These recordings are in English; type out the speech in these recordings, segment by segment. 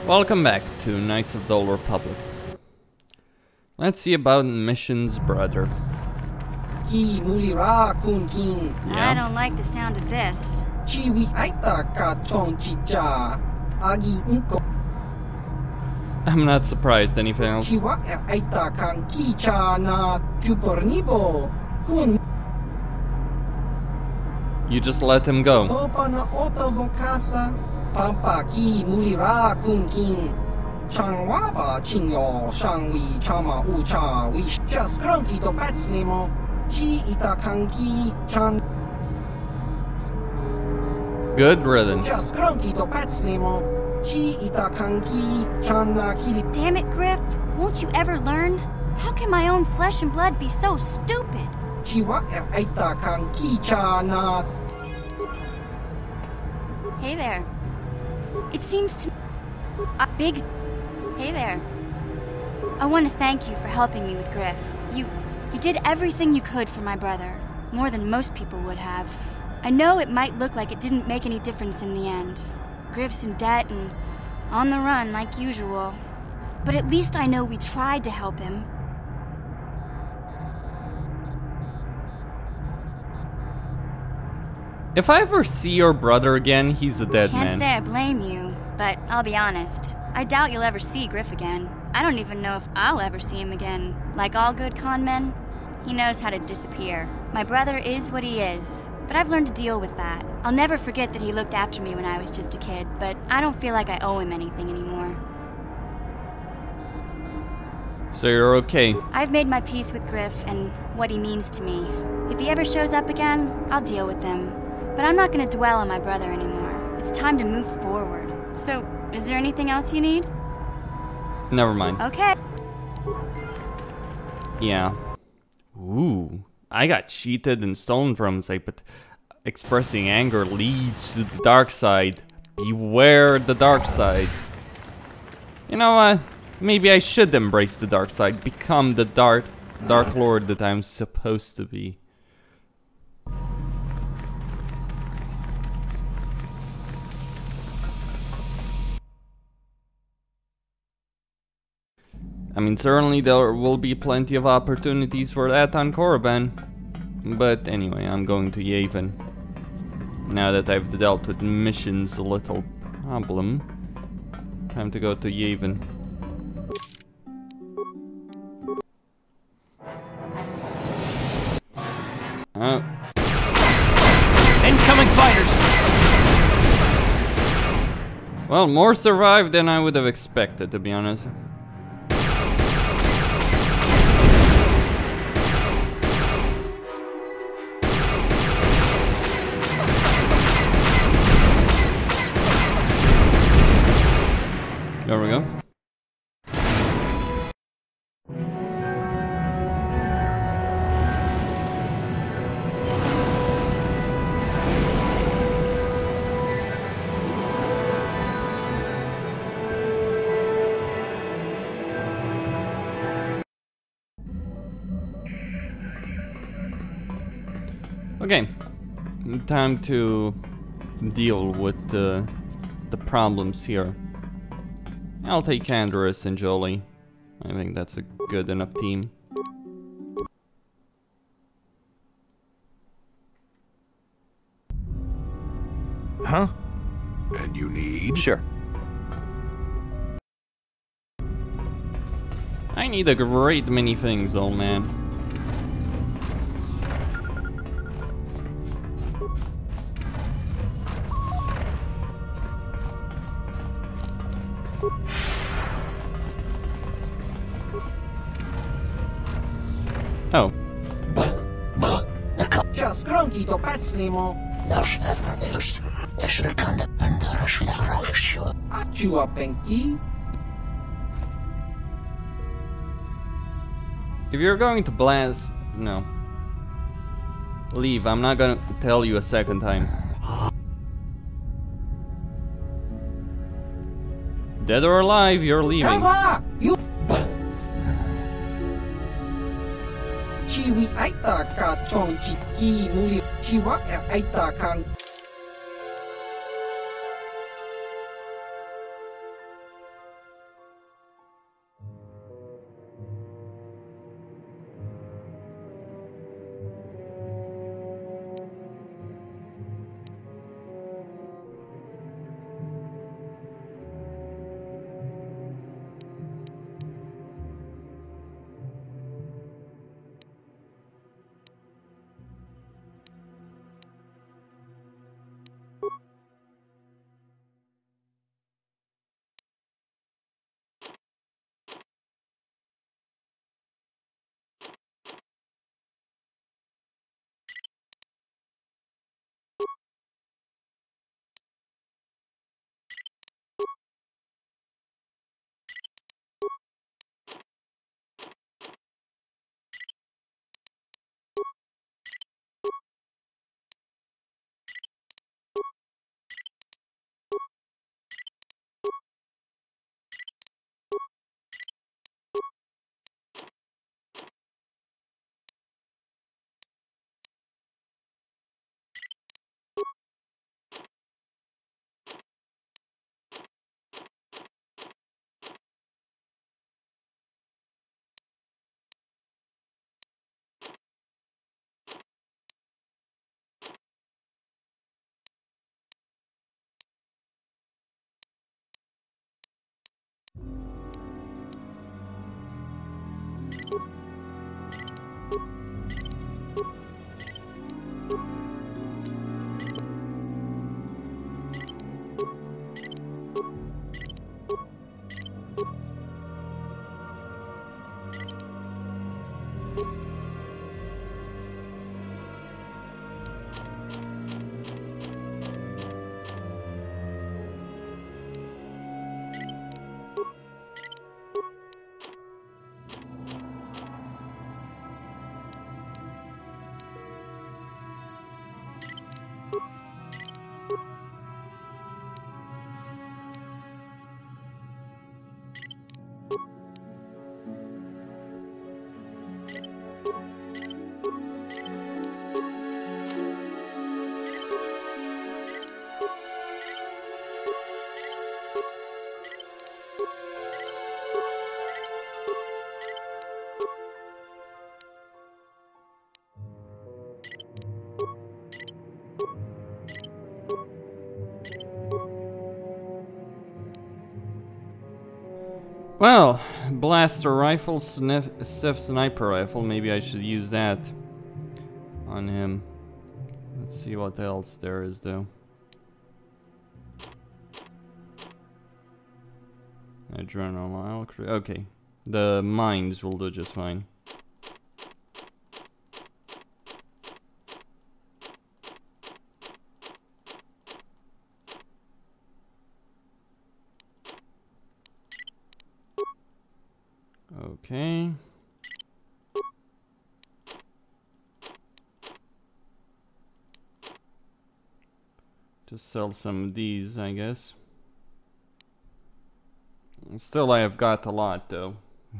Welcome back to Knights of the Old Republic. Let's see about missions, brother. Yeah. I don't like the sound of this. I'm not surprised. Anything else? You just let him go. Good riddance. Damn it, Griff. Won't you ever learn? How can my own flesh and blood be so stupid? Hey there. It seems to big. Hey there. I want to thank you for helping me with Griff. You did everything you could for my brother, more than most people would have. I know it might look like it didn't make any difference in the end. Griff's in debt and on the run like usual. But at least I know we tried to help him. If I ever see your brother again, he's a dead man. Can't say I blame you, but I'll be honest. I doubt you'll ever see Griff again. I don't even know if I'll ever see him again. Like all good con men, he knows how to disappear. My brother is what he is, but I've learned to deal with that. I'll never forget that he looked after me when I was just a kid, but I don't feel like I owe him anything anymore. So you're okay? I've made my peace with Griff and what he means to me. If he ever shows up again, I'll deal with him. But I'm not going to dwell on my brother anymore. It's time to move forward. So, is there anything else you need? Never mind. Okay. Yeah. Ooh. I got cheated and stolen from Sith, but expressing anger leads to the dark side. Beware the dark side. You know what? Maybe I should embrace the dark side. Become the Dark Lord that I'm supposed to be. I mean, certainly there will be plenty of opportunities for that on Korriban. But anyway, I'm going to Yavin. Now that I've dealt with missions, a little problem. Time to go to Yavin. Incoming fighters! Well, more survived than I would have expected, to be honest. There we go. Okay, time to deal with the problems here. I'll take Andrus and Jolie. I think that's a good enough team. Huh? And you need? Sure. I need a great many things, old man. Oh. If you're going to blast... No. Leave, I'm not gonna tell you a second time. Dead or alive, you're leaving. Well, blaster rifle, Sith sniper rifle. Maybe I should use that on him. Let's see what else there is though. Adrenaline. Okay, the mines will do just fine. Okay. Just sell some of these, I guess. Still, I have got a lot though,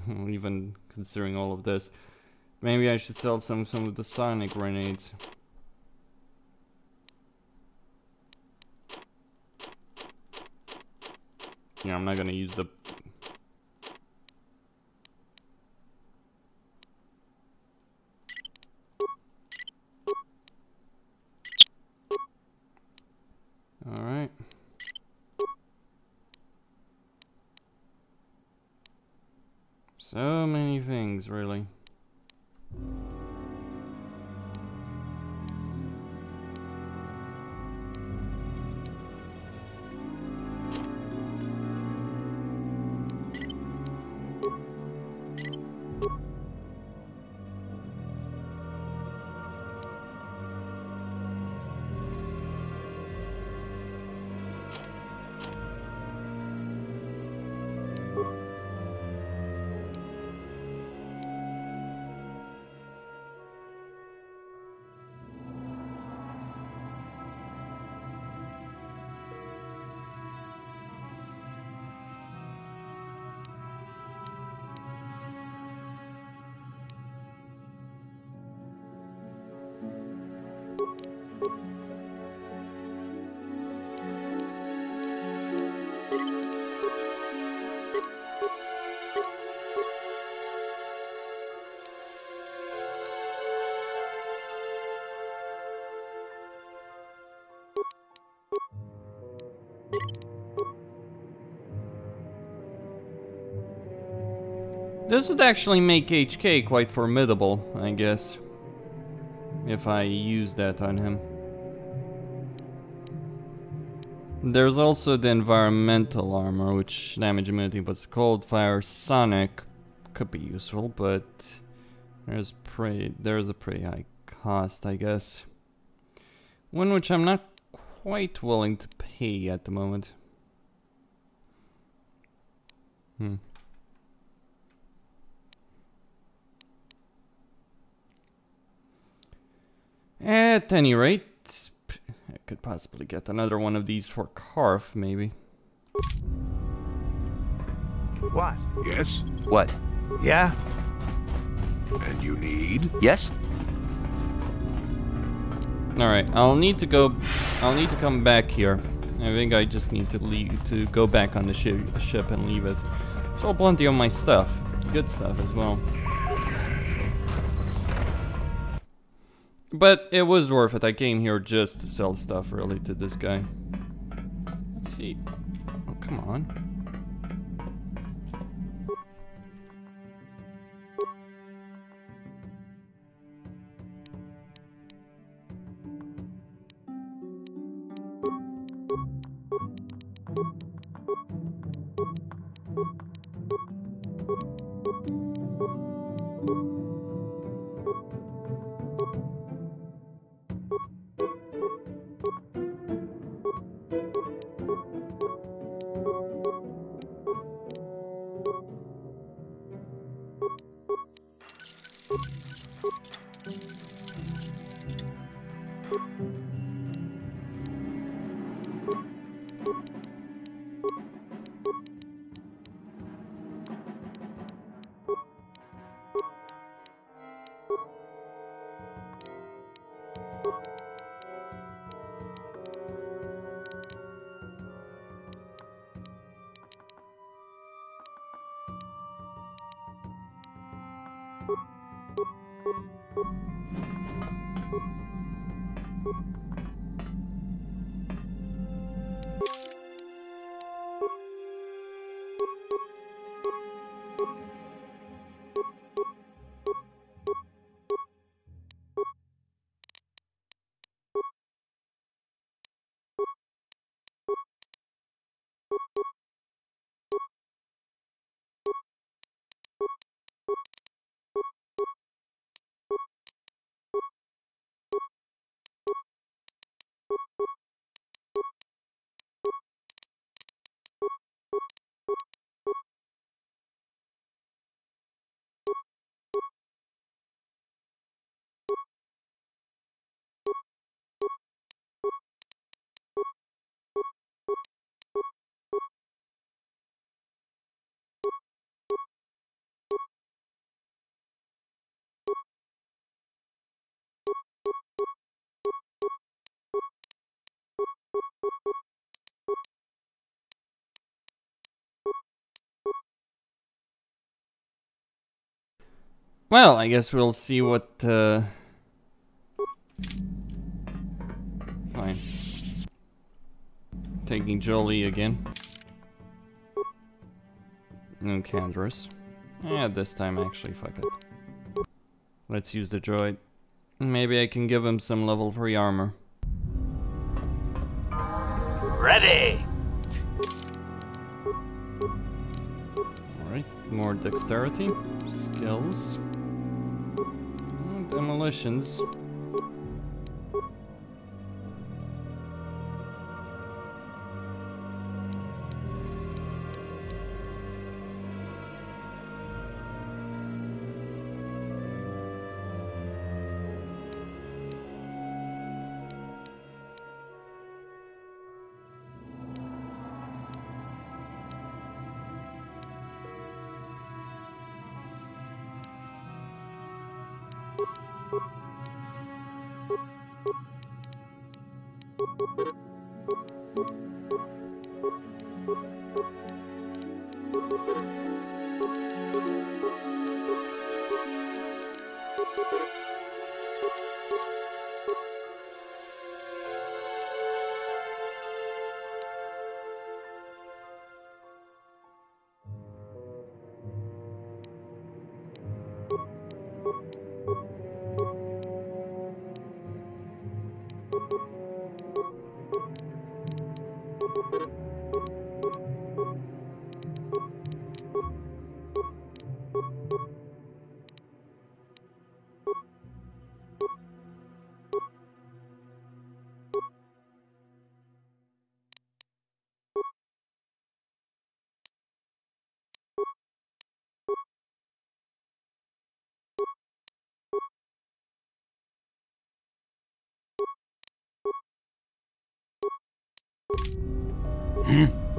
even considering all of this. Maybe I should sell some of the sonic grenades. Yeah, I'm not gonna use the... Alright. So many things, really. This would actually make HK quite formidable, I guess, if I use that on him. There's also the environmental armor, which damage immunity, but cold fire sonic could be useful, but there's a pretty high cost, I guess. One which I'm not quite willing to pay at the moment. At any rate, I could possibly get another one of these for Karf, maybe. What? Yes? What? Yeah? And you need? Yes? Alright, I'll need to come back here. I think I just need to leave, to go back on the ship and leave it. So plenty of my stuff. Good stuff as well. But it was worth it. I came here just to sell stuff, really, to this guy. Let's see. Oh, come on. Well, I guess we'll see what, Fine. Taking Jolie again. And Candra's. Yeah, this time actually, fuck it. Let's use the droid. Maybe I can give him some level 3 armor. Ready! Alright, more dexterity, skills, demolitions.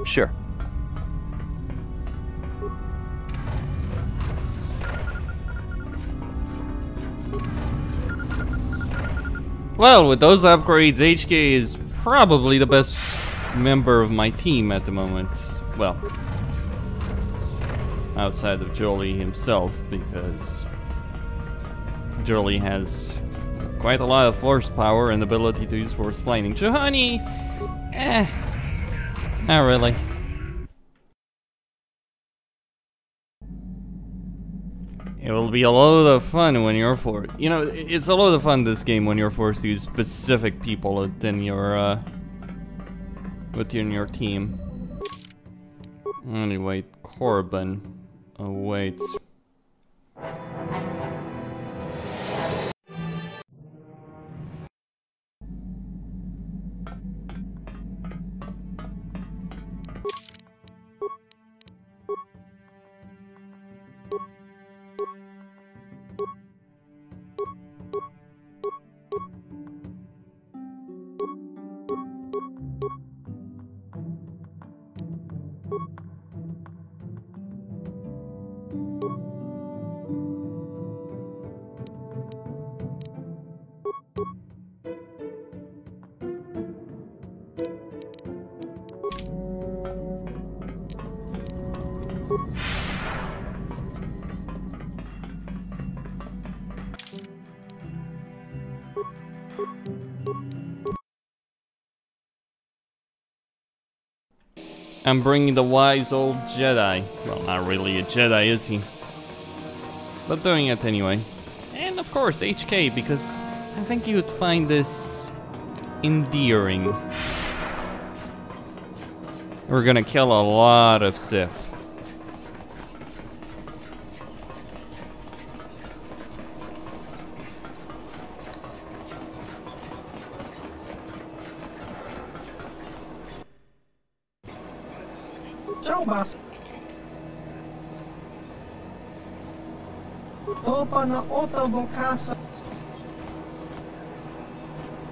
Sure. Well, with those upgrades, HK is probably the best member of my team at the moment. Well, outside of Jolie himself, because Jolie has quite a lot of force power and ability to use force lightning. Juhani, not really. It will be a load of fun when you're forced. You know, it's a load of fun this game when you're forced to use specific people within your team. Anyway, Korriban awaits. I'm bringing the wise old Jedi. Well, not really a Jedi, is he? But doing it anyway. And of course, HK, because I think you'd find this endearing. We're gonna kill a lot of Sith.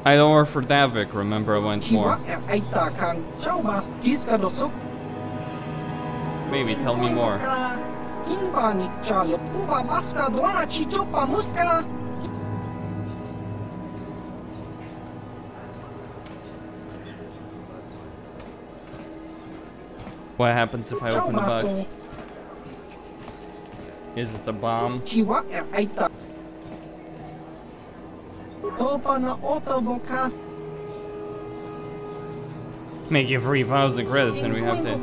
I don't work for Davik, remember I went more. Maybe, tell me more. What happens if I open the box? Is it the bomb? Make you 3,000 credits and we have to...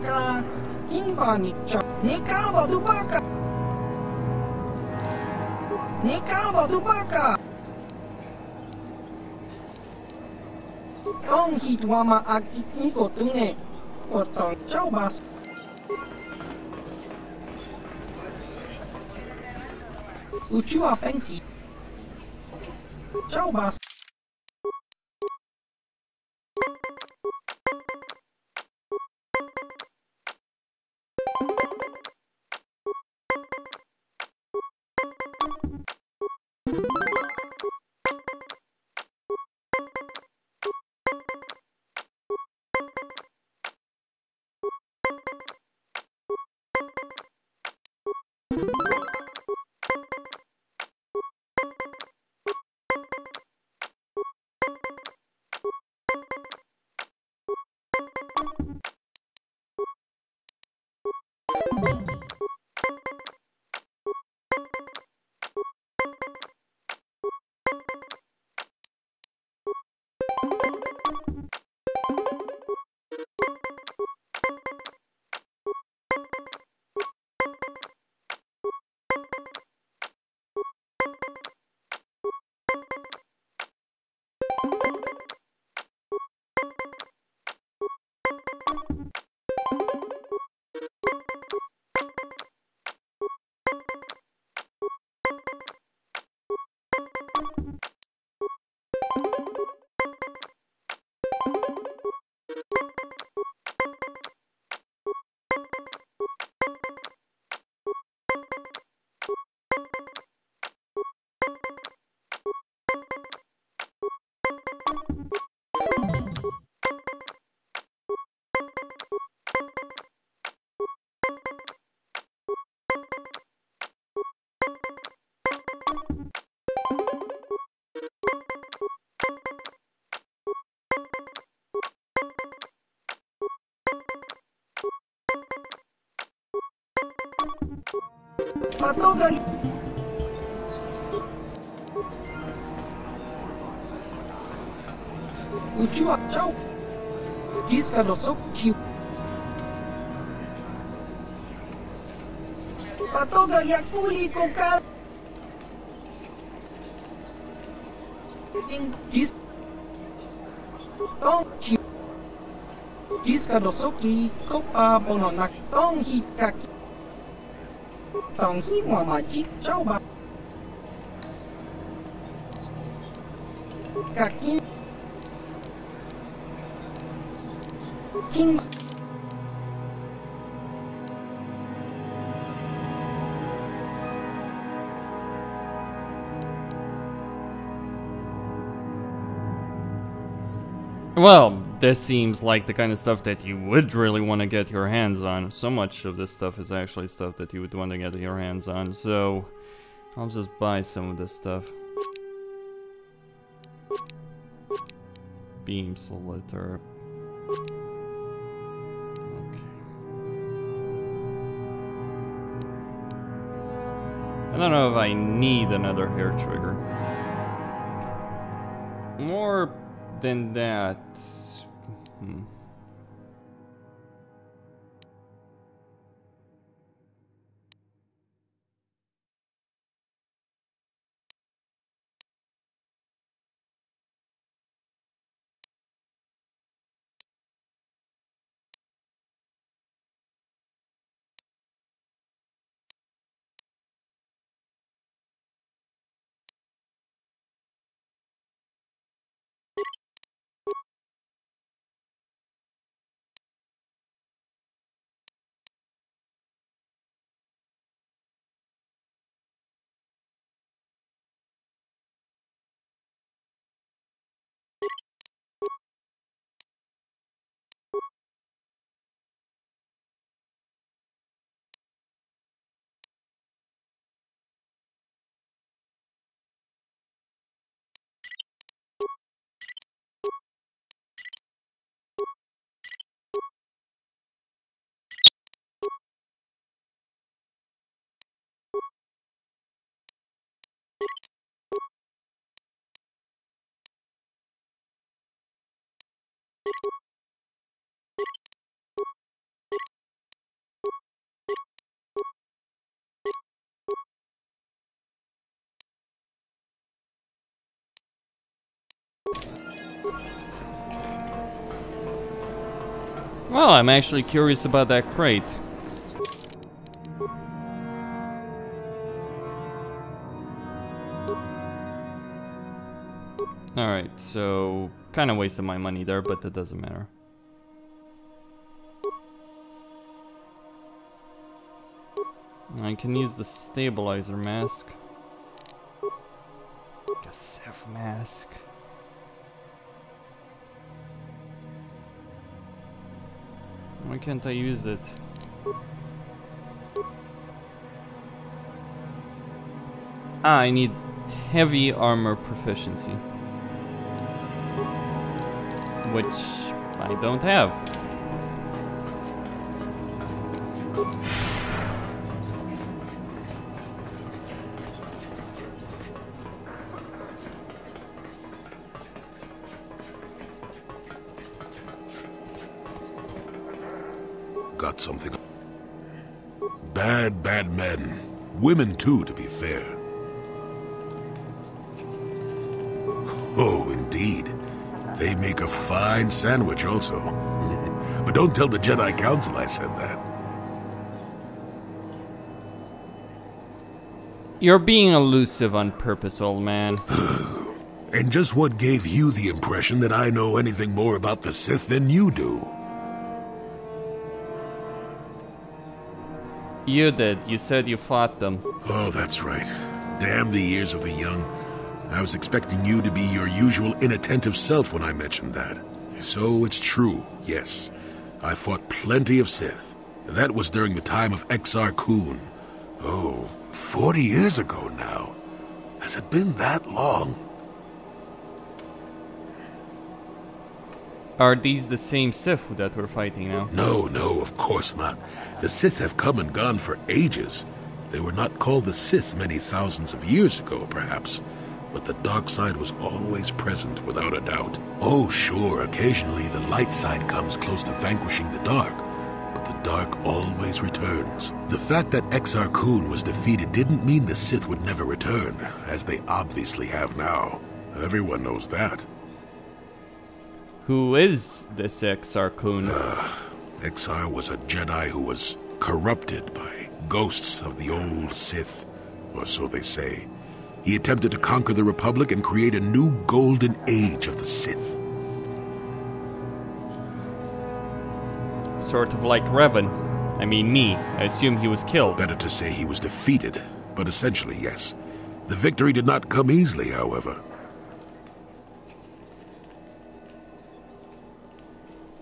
Well, this seems like the kind of stuff that you would really want to get your hands on. So much of this stuff is actually stuff that you would want to get your hands on, so I'll just buy some of this stuff. Beam splitter. Okay. I don't know if I need another hair trigger. More than that. Well, I'm actually curious about that crate. Alright, so kind of wasted my money there, but that doesn't matter. I can use the stabilizer mask. A Sith mask. Why can't I use it? Ah, I need heavy armor proficiency. Which I don't have. Got something. Bad men. Women too, to be fair. Oh, indeed. They make a fine sandwich also. But don't tell the Jedi Council I said that. You're being elusive on purpose, old man. And just what gave you the impression that I know anything more about the Sith than you do? You did. You said you fought them. Oh, that's right. Damn the ears of the young. I was expecting you to be your usual inattentive self when I mentioned that. So it's true, yes. I fought plenty of Sith. That was during the time of Exar Kun. Oh, 40 years ago now. Has it been that long? Are these the same Sith that we're fighting now? No, of course not. The Sith have come and gone for ages. They were not called the Sith many thousands of years ago, perhaps. But the dark side was always present, without a doubt. Oh, sure, occasionally the light side comes close to vanquishing the dark. But the dark always returns. The fact that Exar Kun was defeated didn't mean the Sith would never return, as they obviously have now. Everyone knows that. Who is this Exar Kun? Exar was a Jedi who was corrupted by ghosts of the old Sith, or so they say. He attempted to conquer the Republic and create a new golden age of the Sith. Sort of like Revan. I mean me. I assume he was killed. Better to say he was defeated, but essentially yes. The victory did not come easily, however.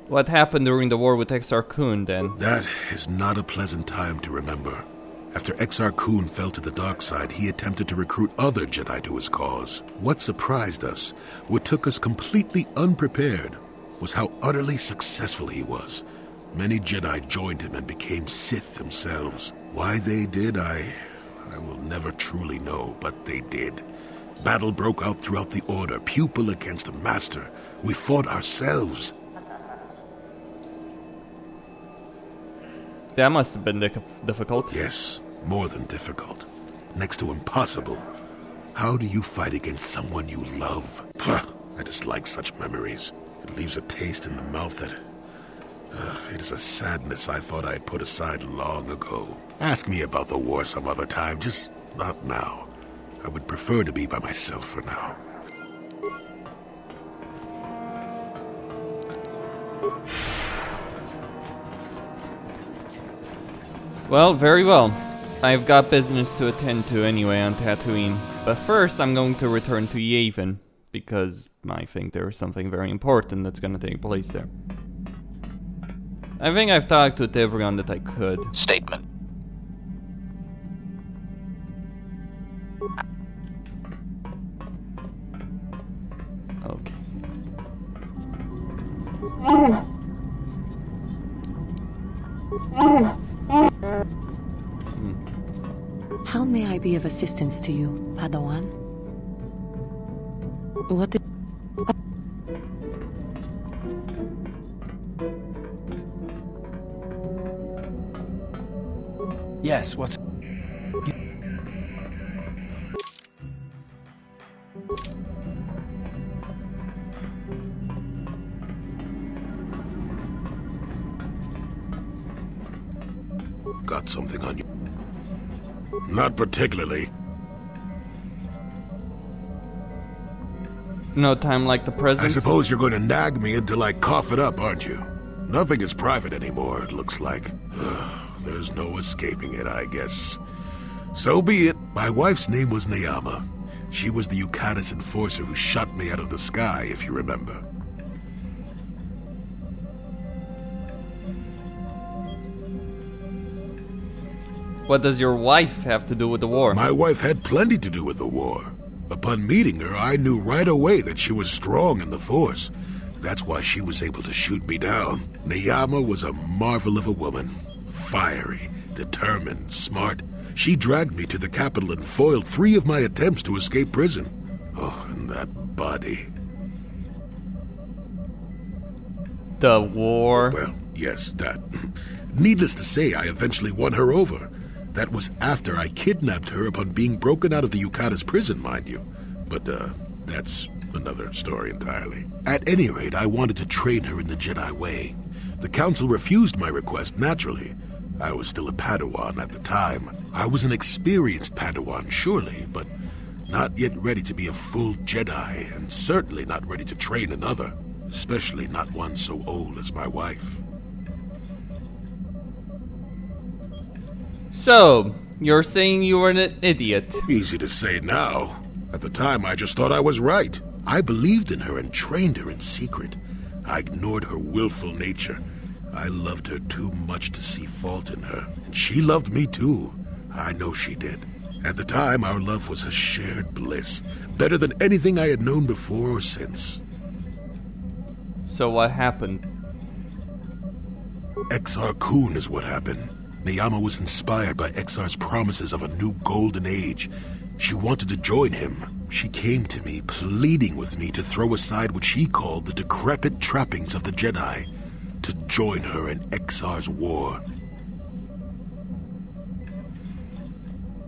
What happened during the war with Exar Kun, then? That is not a pleasant time to remember. After Exar Kun fell to the dark side, he attempted to recruit other Jedi to his cause. What surprised us, what took us completely unprepared, was how utterly successful he was. Many Jedi joined him and became Sith themselves. Why they did, I will never truly know, but they did. Battle broke out throughout the Order, pupil against master. We fought ourselves. That must have been difficult. Yes, more than difficult. Next to impossible. How do you fight against someone you love? Puh, I dislike such memories. It leaves a taste in the mouth that... it is a sadness I thought I'd put aside long ago. Ask me about the war some other time, just not now. I would prefer to be by myself for now. Well, very well. I've got business to attend to anyway on Tatooine. But first, I'm going to return to Yavin, because I think there is something very important that's going to take place there. I think I've talked with everyone that I could. Statement. Okay. How may I be of assistance to you, Padawan? What Yes, what's... Got something on you? Not particularly. No time like the I present. suppose you're going to nag me until I cough it up, aren't you? Nothing is private anymore, it looks like. There's no escaping it, I guess. So be it. My wife's name was Neyama. She was the Yukatis enforcer who shot me out of the sky, if you remember. What does your wife have to do with the war? My wife had plenty to do with the war. Upon meeting her, I knew right away that she was strong in the Force. That's why she was able to shoot me down. Neyama was a marvel of a woman. Fiery, determined, smart. She dragged me to the capital and foiled 3 of my attempts to escape prison. Oh, and that body. The war. Well, yes, that. Needless to say, I eventually won her over. That was after I kidnapped her upon being broken out of the Yukatas prison, mind you. But, that's another story entirely. At any rate, I wanted to train her in the Jedi way. The Council refused my request, naturally. I was still a Padawan at the time. I was an experienced Padawan, surely, but not yet ready to be a full Jedi, and certainly not ready to train another, especially not one so old as my wife. So, you're saying you were an idiot. Easy to say now. At the time, I just thought I was right. I believed in her and trained her in secret. I ignored her willful nature. I loved her too much to see fault in her, and she loved me too. I know she did. At the time, our love was a shared bliss, better than anything I had known before or since. So what happened? Exar Kun is what happened. Neyama was inspired by Exar's promises of a new golden age. She wanted to join him. She came to me, pleading with me to throw aside what she called the decrepit trappings of the Jedi, to join her in Exar's war.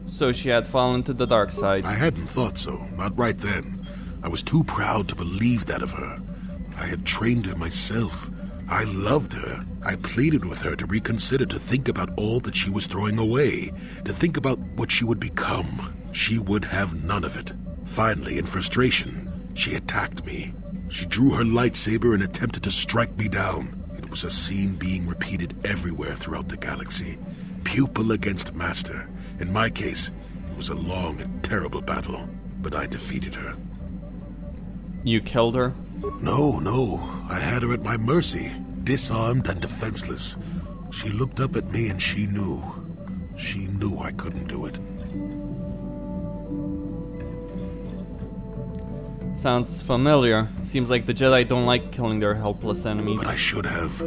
So she had fallen to the dark side. I hadn't thought so, not right then. I was too proud to believe that of her. I had trained her myself. I loved her. I pleaded with her to reconsider, to think about all that she was throwing away, to think about what she would become. She would have none of it. Finally, in frustration, she attacked me. She drew her lightsaber and attempted to strike me down. It was a scene being repeated everywhere throughout the galaxy. Pupil against master. In my case, it was a long and terrible battle, but I defeated her. You killed her? No. I had her at my mercy, disarmed and defenseless. She looked up at me and she knew. She knew I couldn't do it. Sounds familiar. Seems like the Jedi don't like killing their helpless enemies. But I should have.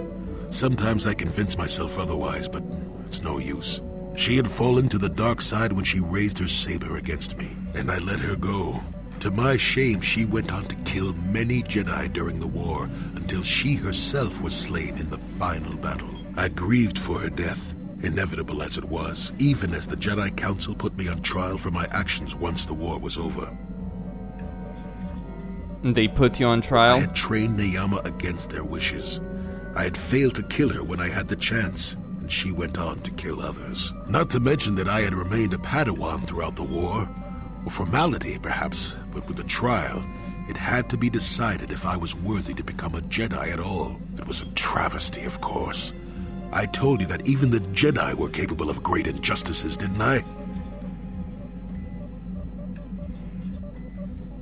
Sometimes I convince myself otherwise, but it's no use. She had fallen to the dark side when she raised her saber against me, and I let her go. To my shame, she went on to kill many Jedi during the war, until she herself was slain in the final battle. I grieved for her death, inevitable as it was, even as the Jedi Council put me on trial for my actions once the war was over. They put you on trial? I had trained Neyama against their wishes. I had failed to kill her when I had the chance, and she went on to kill others. Not to mention that I had remained a Padawan throughout the war. A formality, perhaps, but with a trial, it had to be decided if I was worthy to become a Jedi at all. It was a travesty, of course. I told you that even the Jedi were capable of great injustices, didn't I?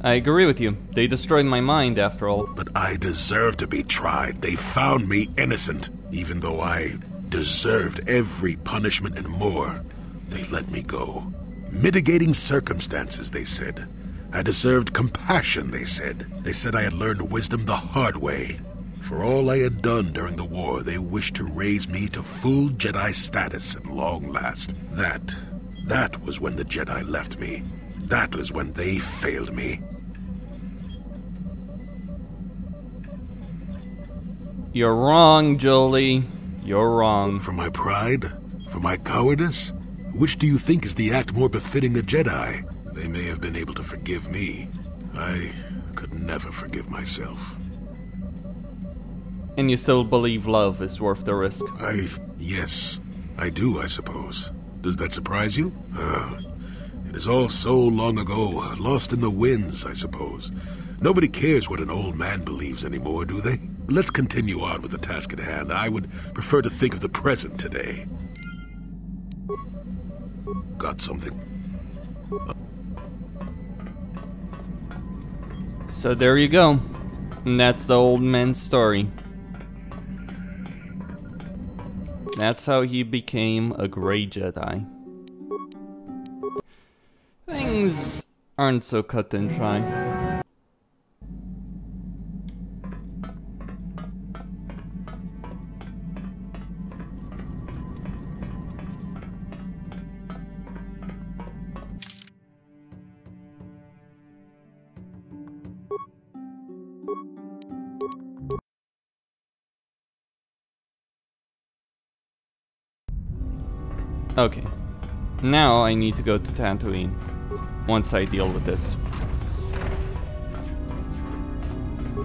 I agree with you. They destroyed my mind, after all. But I deserved to be tried. They found me innocent. Even though I deserved every punishment and more, they let me go. Mitigating circumstances, they said. I deserved compassion, they said. They said I had learned wisdom the hard way. For all I had done during the war, they wished to raise me to full Jedi status at long last. That was when the Jedi left me. That was when they failed me. You're wrong, Jolie. You're wrong. For my pride? For my cowardice? Which do you think is the act more befitting a Jedi? They may have been able to forgive me. I could never forgive myself. And you still believe love is worth the risk? Yes, I do, I suppose. Does that surprise you? It is all so long ago, lost in the winds, I suppose. Nobody cares what an old man believes anymore, do they? Let's continue on with the task at hand. I would prefer to think of the present today. Got something? So there you go. And that's the old man's story. That's how he became a Grey Jedi. Things aren't so cut and dry. Okay, now I need to go to Tatooine once I deal with this.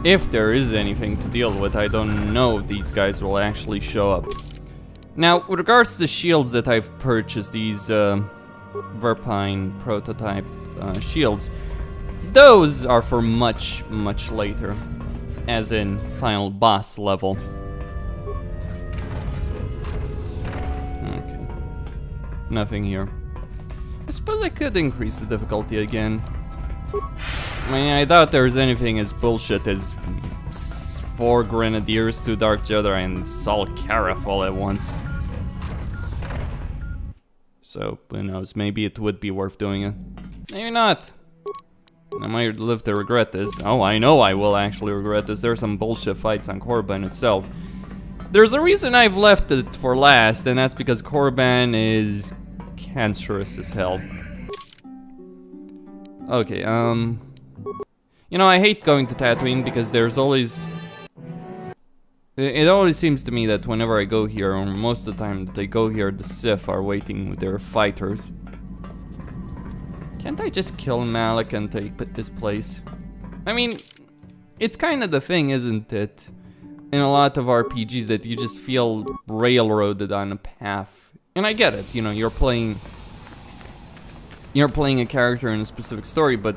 If there is anything to deal with, I don't know if these guys will actually show up. Now, with regards to the shields that I've purchased, these Verpine prototype shields, those are for much, much later, as in final boss level. Nothing here. I suppose I could increase the difficulty again. I mean, I doubt there's anything as bullshit as 4 Grenadiers, 2 Dark Jedi, and Sol Carif all at once. So, who knows, maybe it would be worth doing it. Maybe not. I might live to regret this. Oh, I know I will actually regret this. There's some bullshit fights on Korriban itself. There's a reason I've left it for last, and that's because Korriban is cancerous as hell. Okay, you know, I hate going to Tatooine because there's always... It always seems to me that whenever I go here, or most of the time that I go here, the Sith are waiting with their fighters. Can't I just kill Malak and take his place? I mean, it's kind of the thing, isn't it? In a lot of RPGs that you just feel railroaded on a path. And I get it, you know, you're playing a character in a specific story, but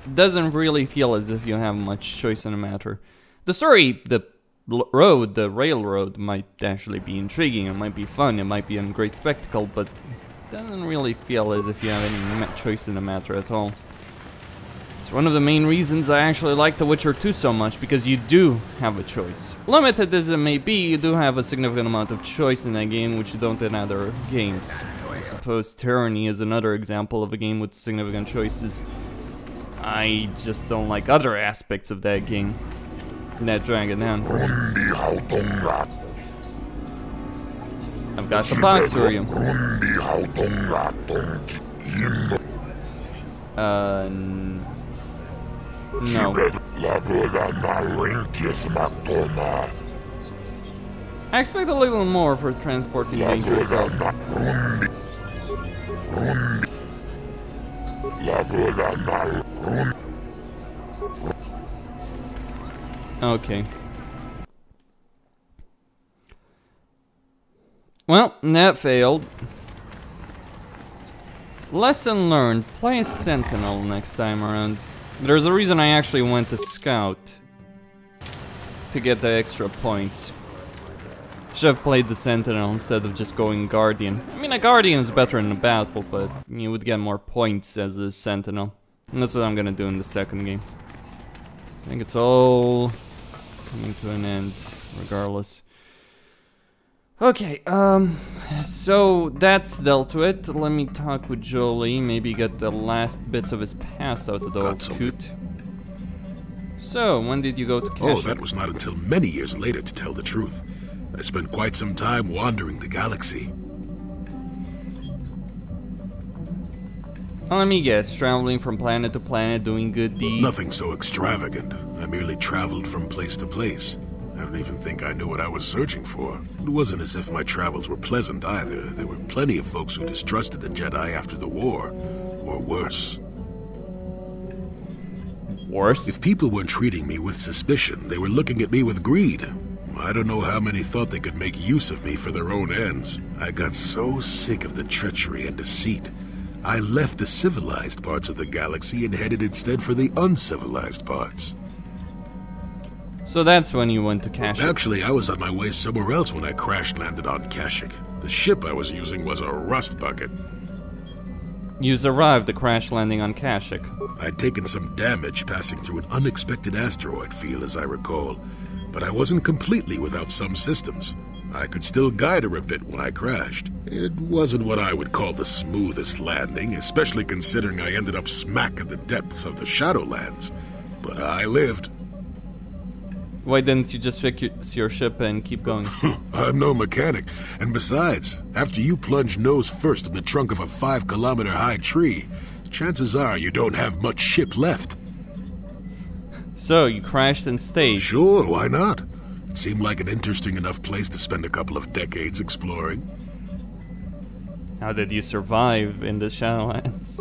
it doesn't really feel as if you have much choice in the matter. The story, the railroad might actually be intriguing, it might be fun, it might be a great spectacle, but it doesn't really feel as if you have any choice in the matter at all. It's one of the main reasons I actually like The Witcher 2 so much, because you do have a choice. Limited as it may be, you do have a significant amount of choice in that game, which you don't in other games. I suppose Tyranny is another example of a game with significant choices. I just don't like other aspects of that game that drag it down. I've got the box for you. No. I expect a little more for transporting dangerous cargo. Okay. Well, that failed. Lesson learned, play Sentinel next time around. There's a reason I actually went to Scout. To get the extra points. Should have played the Sentinel instead of just going Guardian. I mean, a Guardian is better in the battle, but you would get more points as a Sentinel. And that's what I'm gonna do in the second game. I think it's all coming to an end, regardless. Okay, so that's dealt with. Let me talk with Jolie, maybe get the last bits of his past out of the old coot. So, when did you go to Kashyyyk? Oh, that was not until many years later, to tell the truth. I spent quite some time wandering the galaxy. Let me guess, traveling from planet to planet, doing good deeds? Nothing so extravagant. I merely traveled from place to place. I don't even think I knew what I was searching for. It wasn't as if my travels were pleasant either. There were plenty of folks who distrusted the Jedi after the war, or worse. Worse? If people weren't treating me with suspicion, they were looking at me with greed. I don't know how many thought they could make use of me for their own ends. I got so sick of the treachery and deceit. I left the civilized parts of the galaxy and headed instead for the uncivilized parts. So that's when you went to Kashyyyk. Actually, I was on my way somewhere else when I crash-landed on Kashyyyk. The ship I was using was a rust bucket. You survived the crash landing on Kashyyyk. I'd taken some damage passing through an unexpected asteroid field, as I recall, but I wasn't completely without some systems. I could still guide her a bit when I crashed. It wasn't what I would call the smoothest landing, especially considering I ended up smack at the depths of the Shadowlands. But I lived. Why didn't you just fix your ship and keep going? I'm no mechanic, and besides, after you plunge nose first in the trunk of a 5-kilometer-high tree, chances are you don't have much ship left. So, you crashed and stayed. Sure, why not? It seemed like an interesting enough place to spend a couple of decades exploring. How did you survive in the Shadowlands?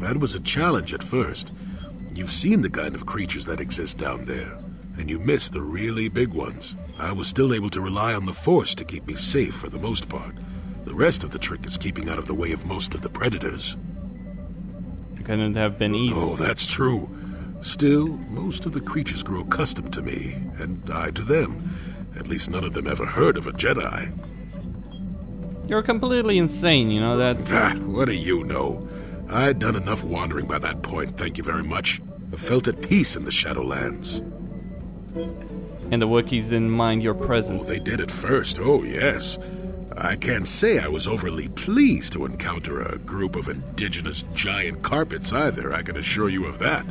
That was a challenge at first. You've seen the kind of creatures that exist down there, and you miss the really big ones. I was still able to rely on the Force to keep me safe for the most part. The rest of the trick is keeping out of the way of most of the predators. It couldn't have been easy. Oh, that's true. Still, most of the creatures grew accustomed to me, and I to them. At least none of them ever heard of a Jedi. You're completely insane, you know that? Ah, what do you know? I'd done enough wandering by that point, thank you very much. I felt at peace in the Shadowlands. And the Wookiees didn't mind your Oh, presence. they did at first, oh yes. I can't say I was overly pleased to encounter a group of indigenous giant carpets either, I can assure you of that.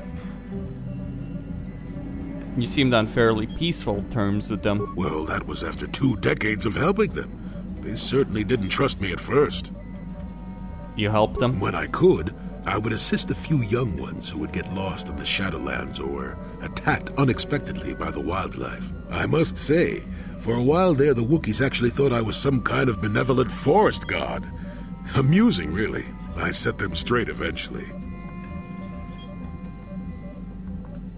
You seemed on fairly peaceful terms with them. Well, that was after 2 decades of helping them. They certainly didn't trust me at first. You helped them? When I could, I would assist a few young ones who would get lost in the Shadowlands or attacked unexpectedly by the wildlife. I must say, for a while there, the Wookiees actually thought I was some kind of benevolent forest god. Amusing, really. I set them straight eventually.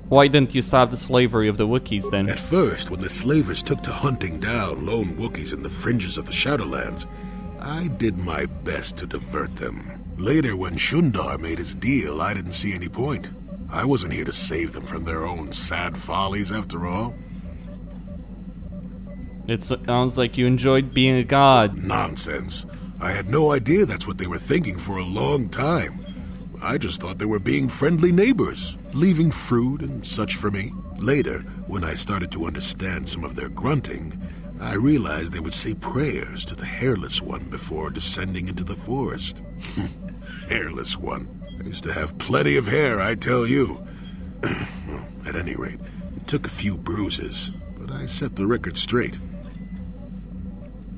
Why didn't you stop the slavery of the Wookiees then? At first, when the slavers took to hunting down lone Wookiees in the fringes of the Shadowlands, I did my best to divert them. Later, when Shundar made his deal, I didn't see any point. I wasn't here to save them from their own sad follies, after all. It sounds like you enjoyed being a god. Nonsense. I had no idea that's what they were thinking for a long time. I just thought they were being friendly neighbors, leaving fruit and such for me. Later, when I started to understand some of their grunting, I realized they would say prayers to the Hairless One before descending into the forest. Hairless One. I used to have plenty of hair, I tell you. Well, at any rate, it took a few bruises, but I set the record straight.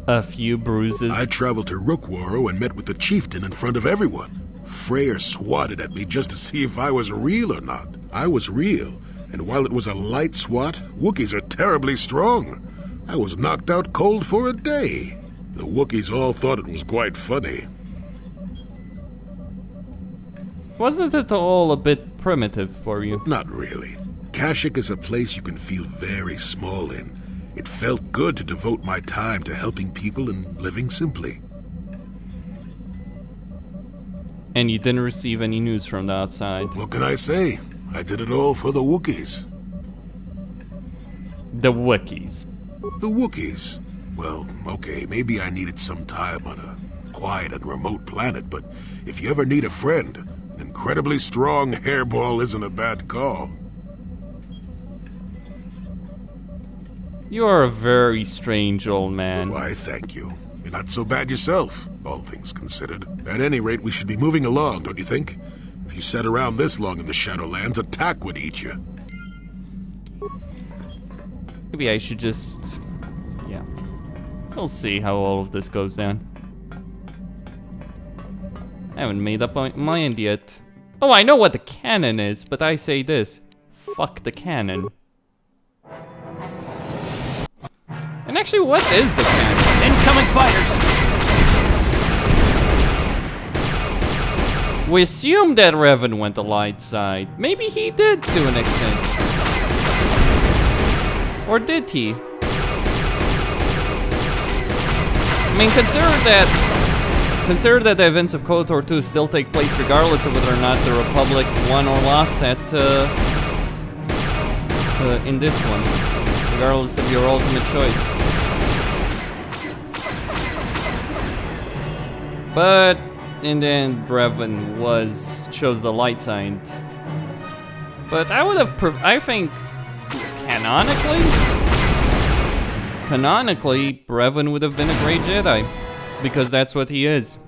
A few bruises. I traveled to Rookwaro and met with the chieftain in front of everyone. Freyr swatted at me just to see if I was real or not. I was real, and while it was a light swat, Wookiees are terribly strong. I was knocked out cold for a day. The Wookiees all thought it was quite funny. Wasn't it all a bit primitive for you? Not really. Kashyyyk is a place you can feel very small in. It felt good to devote my time to helping people and living simply. And you didn't receive any news from the outside. What can I say? I did it all for the Wookiees. The Wookiees. The Wookiees. Well, okay, maybe I needed some time on a quiet and remote planet, but if you ever need a friend, an incredibly strong hairball isn't a bad call. You are a very strange old man. Why, thank you. You're not so bad yourself, all things considered. At any rate, we should be moving along, don't you think? If you sat around this long in the Shadowlands, a tack would eat you. Maybe I should just... yeah. We'll see how all of this goes down. I haven't made up my mind yet. Oh, I know what the canon is, but I say this. Fuck the canon. Actually, what is the canon? Incoming fighters! We assume that Revan went the light side. Maybe he did to an extent. Or did he? I mean, consider that the events of KOTOR 2 still take place regardless of whether or not the Republic won or lost at in this one, regardless of your ultimate choice. But in the end, Revan chose the light side. But I would have, I think, canonically, Revan would have been a great Jedi, because that's what he is.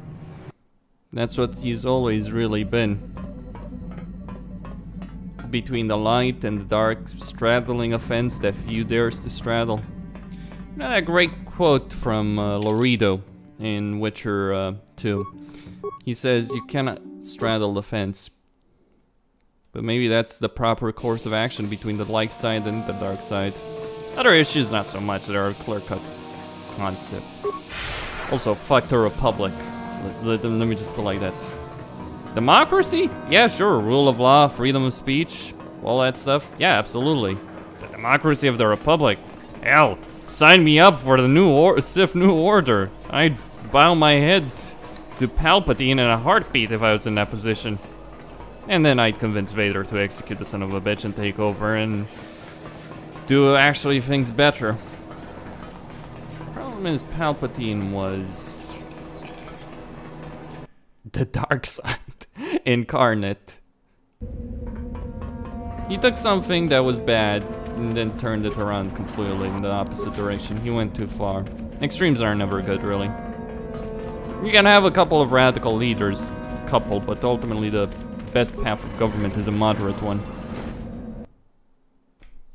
That's what he's always really been. Between the light and the dark, straddling a fence that few dares to straddle. You know that great quote from Laredo in Witcher 2. He says, "You cannot straddle the fence." But maybe that's the proper course of action between the light side and the dark side. Other issues, not so much. There are clear-cut concept. Also, fuck the Republic. Let me just put it like that. Democracy? Yeah, sure. Rule of law, freedom of speech, all that stuff. Yeah, absolutely. The democracy of the Republic. Hell, sign me up for the new Sith New Order. I'd bow my head to Palpatine in a heartbeat if I was in that position. And then I'd convince Vader to execute the son of a bitch and take over and do actually things better. Problem is, Palpatine was the dark side incarnate. He took something that was bad and then turned it around completely in the opposite direction. He went too far. Extremes are never good, really. You can have a couple of radical leaders, but ultimately the best path of government is a moderate one.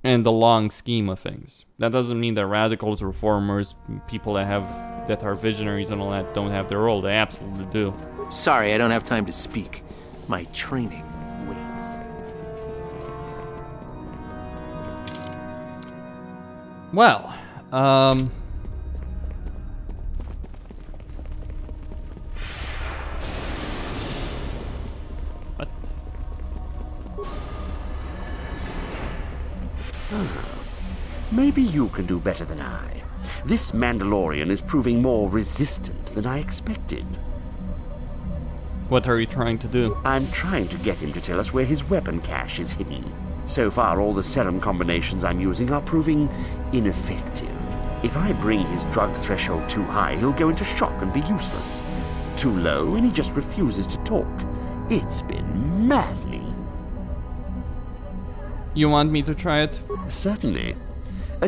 And the long scheme of things. That doesn't mean that radicals, reformers, people that are visionaries and all that don't have their role. They absolutely do. Sorry, I don't have time to speak. My training waits. Well, what? Maybe you can do better than I. This Mandalorian is proving more resistant than I expected. What are you trying to do? I'm trying to get him to tell us where his weapon cache is hidden. So far, all the serum combinations I'm using are proving ineffective. If I bring his drug threshold too high, he'll go into shock and be useless. Too low, and he just refuses to talk. It's been maddening. You want me to try it? Certainly.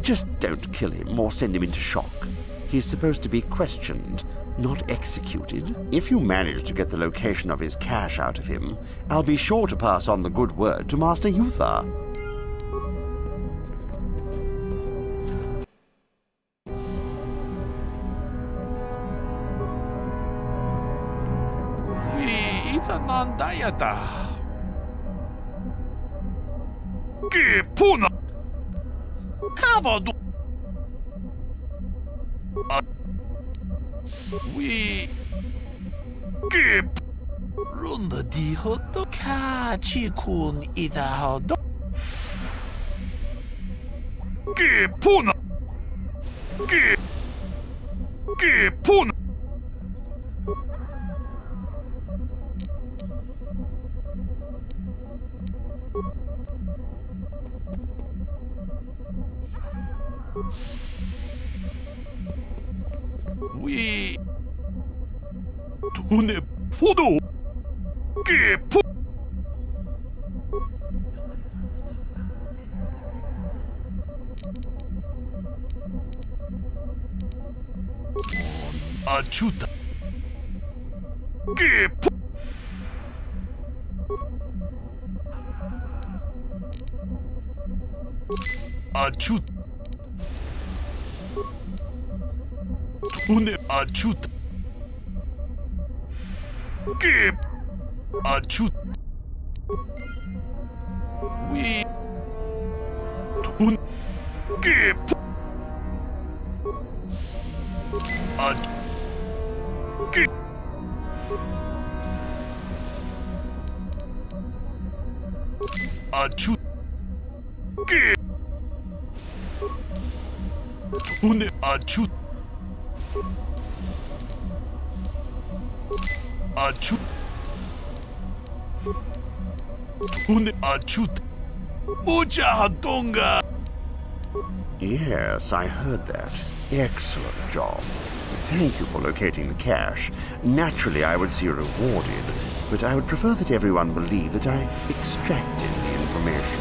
Just don't kill him or send him into shock. He's supposed to be questioned, not executed. If you manage to get the location of his cache out of him, I'll be sure to pass on the good word to Master Yuthar. We keep Runda di hoto kachi kun ida hodo. Puna. Puna. We Tune Podo Gepo Achuta Gepo Achuta Tune Achuta Gip Achut We Tune Gip 아주 게 오늘 아주 오늘 아주 무자하던가. Yes, I heard that. Excellent job. Thank you for locating the cache. Naturally, I would see you rewarded, but I would prefer that everyone believe that I extracted the information.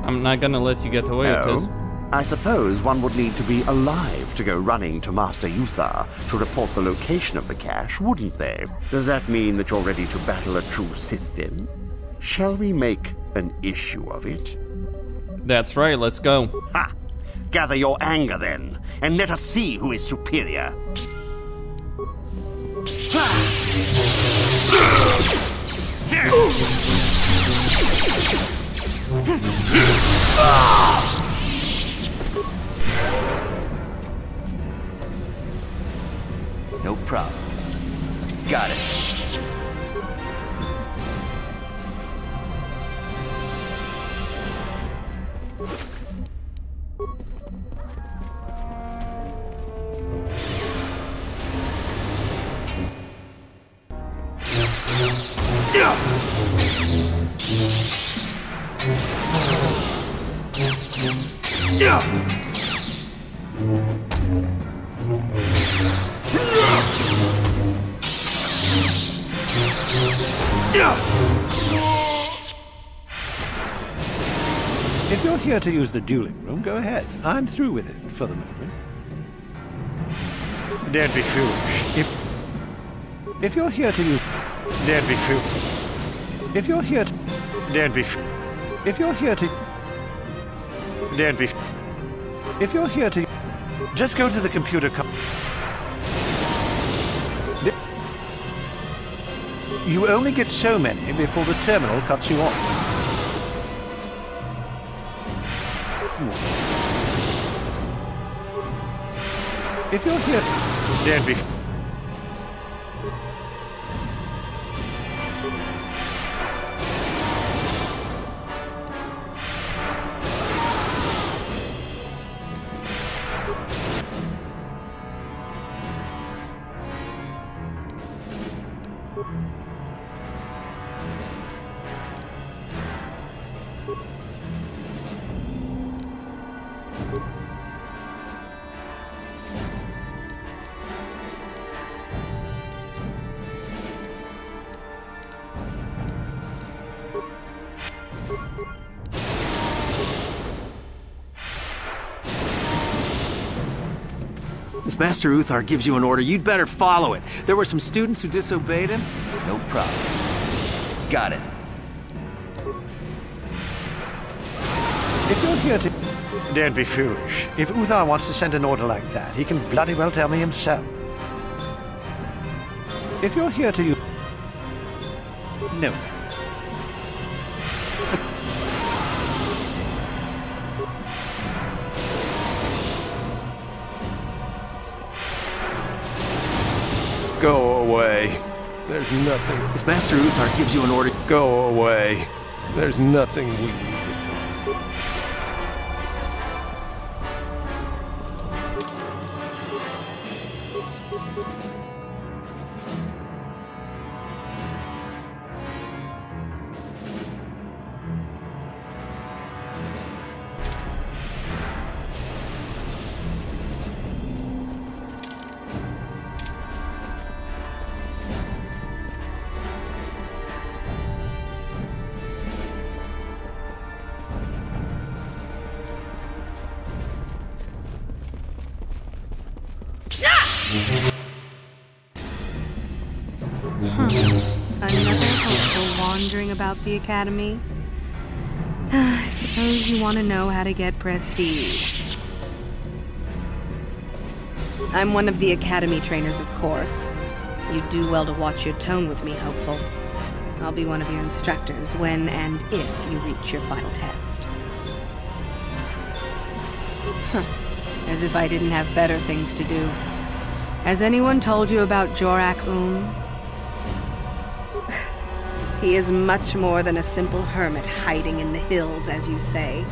I'm not gonna let you get away with this. I suppose one would need to be alive to go running to Master Yuthar to report the location of the cache, wouldn't they? Does that mean that you're ready to battle a true Sith then? Shall we make an issue of it? That's right, let's go. Ha! Gather your anger then, and let us see who is superior. No problem. Got it. If you're here to use the dueling room, go ahead. I'm through with it for the moment. Don't be foolish. If you're here to use... Don't be foolish. If you're here to... Don't be... If you're here to... Don't be... If you're here to... Just go to the computer... You only get so many before the terminal cuts you off. If you're here... Don't be... If Master Uthar gives you an order, you'd better follow it. There were some students who disobeyed him. No problem. Got it. If you're here to... Don't be foolish. If Uthar wants to send an order like that, he can bloody well tell me himself. If you're here to use... No. Go away. There's nothing. If Master Uthar gives you an order... Go away. There's nothing we need to do. Another hopeful wandering about the academy. I suppose you want to know how to get prestige. I'm one of the academy trainers, of course. You'd do well to watch your tone with me, hopeful. I'll be one of your instructors when and if you reach your final test. As if I didn't have better things to do. Has anyone told you about Jorak He is much more than a simple hermit hiding in the hills, as you say.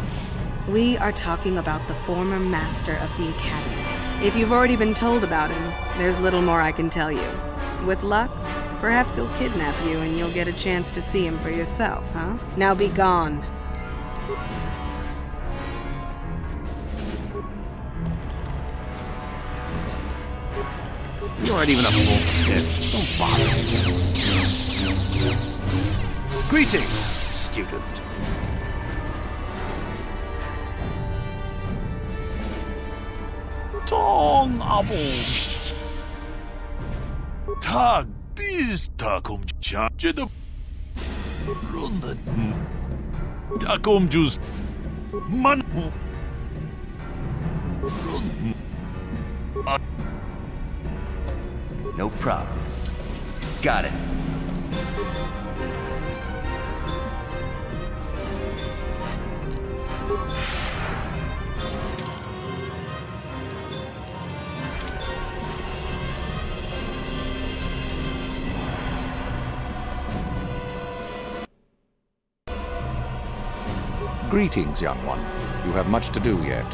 We are talking about the former master of the Academy. If you've already been told about him, there's little more I can tell you. With luck, perhaps he'll kidnap you and you'll get a chance to see him for yourself, huh? Now be gone. You aren't even a full Sith. Don't bother me. Greetings, student. Tong abo. Tag biz takum chacheda. Ronda. Takum jus. Man. No problem. Got it. Greetings, young one. You have much to do yet.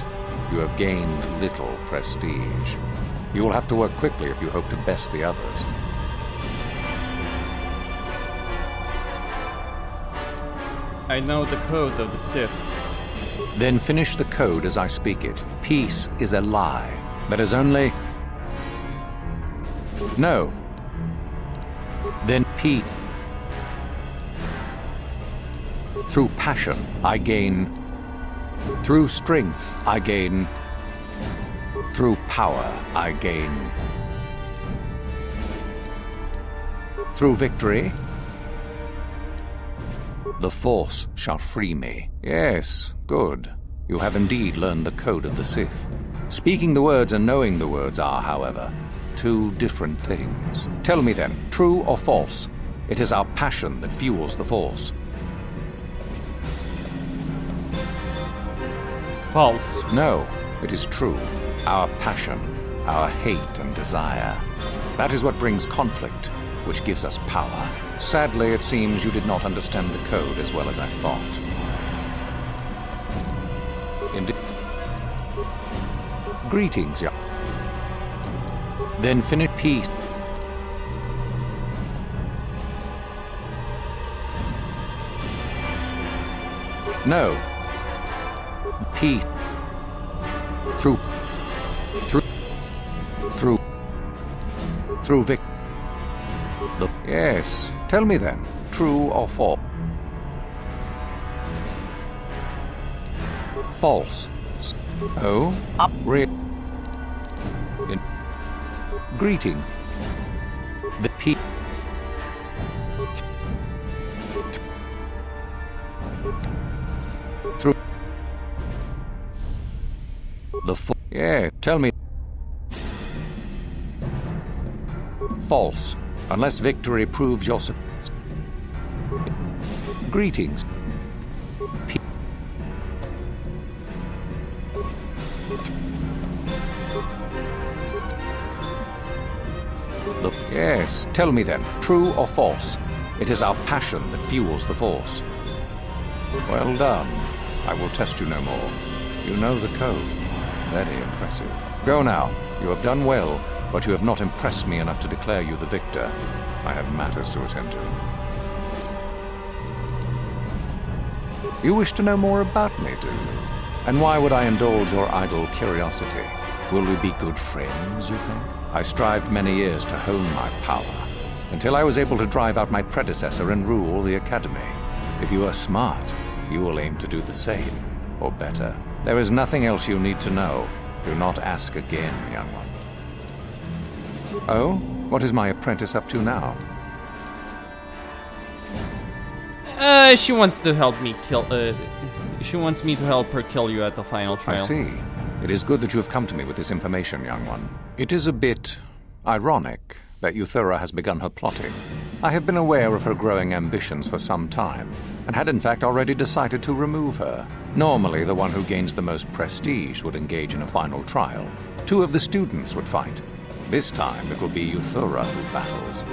You have gained little prestige. You will have to work quickly if you hope to best the others. I know the code of the Sith. Then finish the code as I speak it. Peace is a lie. That is only... No. Then peace. Through passion, I gain. Through strength, I gain. Through power, I gain. Through victory, the Force shall free me. Yes, good. You have indeed learned the code of the Sith. Speaking the words and knowing the words are, however, two different things. Tell me then, true or false? It is our passion that fuels the Force. False. No, it is true. Our passion, our hate and desire. That is what brings conflict, which gives us power. Sadly, it seems you did not understand the code as well as I thought. Indeed. Greetings, young. Then finish peace. No. Peace. Through Vic. Yes. Tell me then, true or false? False. Oh? Greeting. The P. Through. The yeah, tell me. False, unless victory proves your Greetings. Yes, tell me then, true or false? It is our passion that fuels the Force. Well done. I will test you no more. You know the code. Very impressive. Go now. You have done well, but you have not impressed me enough to declare you the victor. I have matters to attend to. You wish to know more about me, do you? And why would I indulge your idle curiosity? Will we be good friends, you think? I strived many years to hone my power, until I was able to drive out my predecessor and rule the Academy. If you are smart, you will aim to do the same, or better. There is nothing else you need to know. Do not ask again, young one. Oh? What is my apprentice up to now? She wants to help me kill, she wants me to help her kill you at the final trial. I see. It is good that you have come to me with this information, young one. It is a bit ironic that Euthura has begun her plotting. I have been aware of her growing ambitions for some time, and had in fact already decided to remove her. Normally, the one who gains the most prestige would engage in a final trial. 2 of the students would fight. This time, it will be Euthura who battles,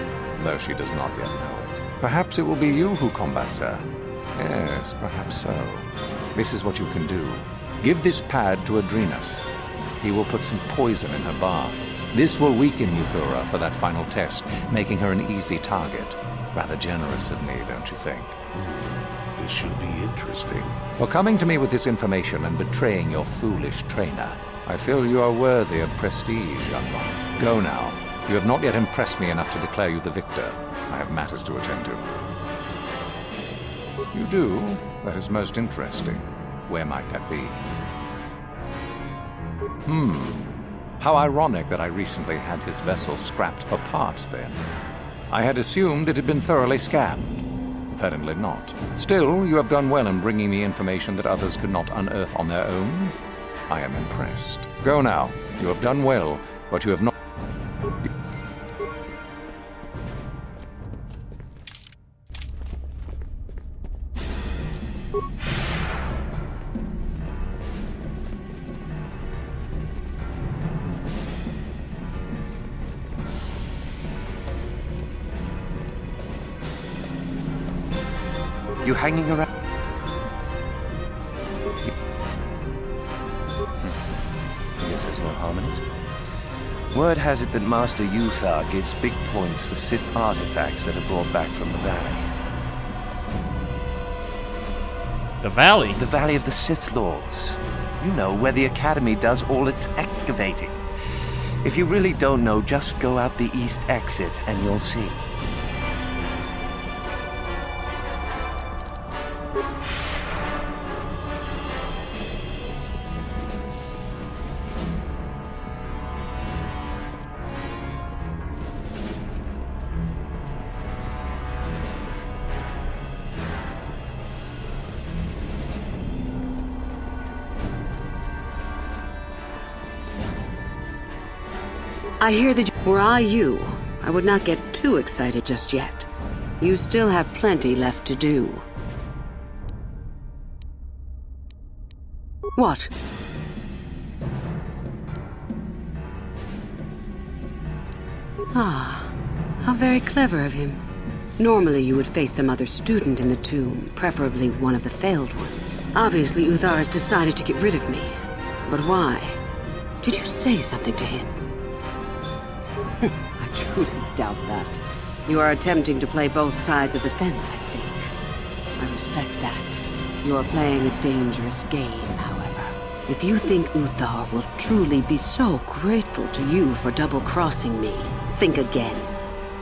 though she does not yet know it. Perhaps it will be you who combats her. Yes, perhaps so. This is what you can do. Give this pad to Adrenus. He will put some poison in her bath. This will weaken Euthura for that final test, making her an easy target. Rather generous of me, don't you think? This should be interesting. For coming to me with this information and betraying your foolish trainer, I feel you are worthy of prestige, young one. Go now. You have not yet impressed me enough to declare you the victor. I have matters to attend to. You do? That is most interesting. Where might that be? How ironic that I recently had his vessel scrapped for parts then. I had assumed it had been thoroughly scammed. Apparently not. Still, you have done well in bringing me information that others could not unearth on their own. I am impressed. Go now. You have done well, but you have not... You hanging around? Guess there's no harm in it. Word has it that Master Uthar gives big points for Sith artifacts that are brought back from the valley. The valley? The Valley of the Sith Lords. You know, where the Academy does all its excavating. If you really don't know, just go out the east exit and you'll see. I hear that were I you, I would not get too excited just yet. You still have plenty left to do. What? Ah, how very clever of him. Normally you would face some other student in the tomb, preferably one of the failed ones. Obviously Uthar has decided to get rid of me. But why? Did you say something to him? I truly doubt that. You are attempting to play both sides of the fence, I think. I respect that. You are playing a dangerous game, however. If you think Uthar will truly be so grateful to you for double-crossing me, think again.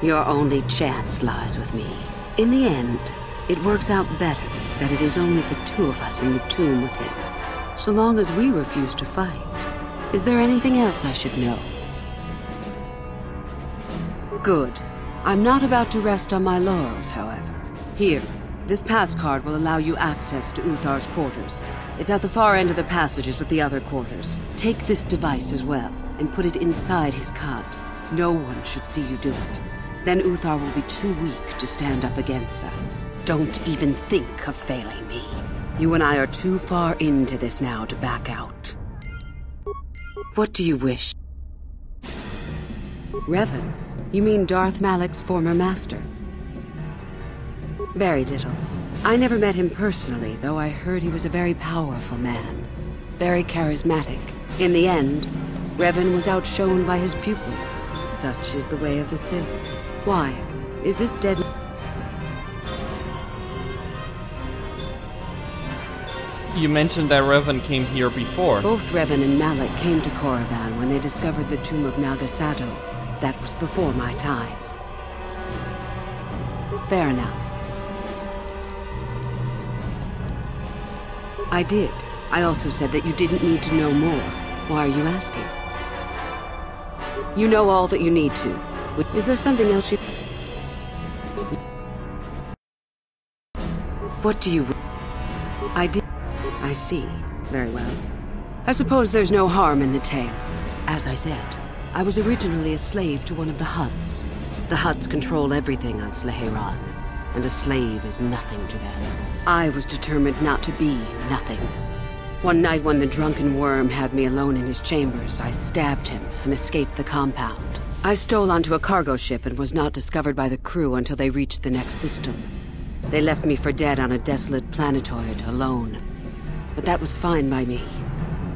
Your only chance lies with me. In the end, it works out better that it is only the 2 of us in the tomb with him. So long as we refuse to fight. Is there anything else I should know? Good. I'm not about to rest on my laurels, however. Here, this pass card will allow you access to Uthar's quarters. It's at the far end of the passages with the other quarters. Take this device as well, and put it inside his cot. No one should see you do it. Then Uthar will be too weak to stand up against us. Don't even think of failing me. You and I are too far into this now to back out. What do you wish? Revan? You mean Darth Malak's former master? Very little. I never met him personally, though I heard he was a very powerful man. Very charismatic. In the end, Revan was outshone by his pupil. Such is the way of the Sith. Why? Is this dead? You mentioned that Revan came here before. Both Revan and Malak came to Korriban when they discovered the tomb of Nagasato. That was before my time. Fair enough. I did. I also said that you didn't need to know more. Why are you asking? You know all that you need to. Is there something else you... What do you... I did... I see. Very well. I suppose there's no harm in the tale. As I said, I was originally a slave to one of the Hutts. The Hutts control everything on Sleheyron, and a slave is nothing to them. I was determined not to be nothing. One night when the drunken worm had me alone in his chambers, I stabbed him and escaped the compound. I stole onto a cargo ship and was not discovered by the crew until they reached the next system. They left me for dead on a desolate planetoid, alone. But that was fine by me.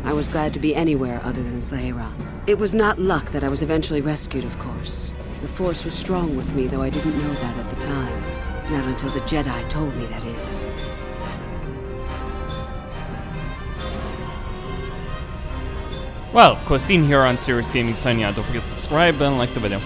I was glad to be anywhere other than Sleheyron. It was not luck that I was eventually rescued, of course. The Force was strong with me, though I didn't know that at the time. Not until the Jedi told me, that is. Well, Costin here on Serious Gaming signing out. Don't forget to subscribe and like the video.